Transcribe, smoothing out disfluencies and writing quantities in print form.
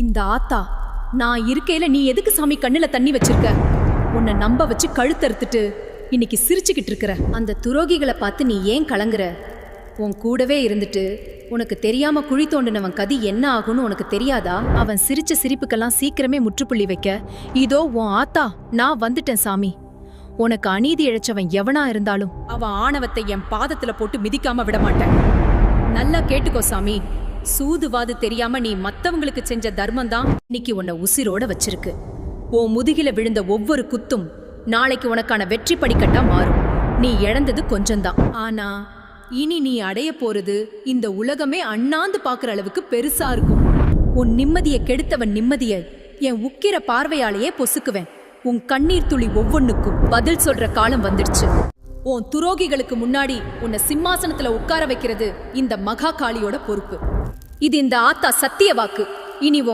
இந்த ஆத்தா நான் இருக்கையில நீ எதுக்கு சாமி கண்ணுல தண்ணி வச்சிருக்க? உன்னை நம்ப வச்சு கழுத்தறுத்துட்டு இன்னைக்கு சிரிச்சுக்கிட்டு இருக்கிற. அந்த துரோகிகளை பார்த்து நீ ஏன் கலங்குற? உன் கூடவே இருந்துட்டு உனக்கு தெரியாம குழி தோண்டினவன் கதி என்ன ஆகும்னு உனக்கு தெரியாதா? அவன் சிரிச்ச சிரிப்புக்கெல்லாம் சீக்கிரமே முற்றுப்புள்ளி வைக்க இதோ உன் ஆத்தா நான் வந்துட்டேன் சாமி. உனக்கு அநீதி இழைச்சவன் எவனா இருந்தாலும் அவன் ஆணவத்தை என் பாதத்துல போட்டு மிதிக்காம விட மாட்டேன். நல்லா கேட்டுக்கோ சாமி. சூதுவாது தெரியாம நீ மத்தவங்களுக்கு செஞ்ச தர்மம் தான் இன்னைக்கு உன்னை உசிரோட வச்சிருக்கு. உன் முதுகில விழுந்த ஒவ்வொரு குத்தும் நாளைக்கு உனக்கான வெற்றி படிக்கட்டா மாறும். நீ இழந்தது கொஞ்சம்தான், ஆனா இனி நீ அடைய போறது இந்த உலகமே அண்ணாந்து பாக்குற அளவுக்கு பெருசா இருக்கும். உன் நிம்மதியை கெடுத்தவன் நிம்மதியை என் உக்கிர பார்வையாலேயே பொசுக்குவேன். உன் கண்ணீர் துளி ஒவ்வொன்னுக்கும் பதில் சொல்ற காலம் வந்துடுச்சு. உன் துரோகிகளுக்கு முன்னாடி உன்னை சிம்மாசனத்துல உட்கார வைக்கிறது இந்த மகா காளியோட பொறுப்பு. இது இந்த ஆத்தா சத்திய வாக்கு. இனி உன்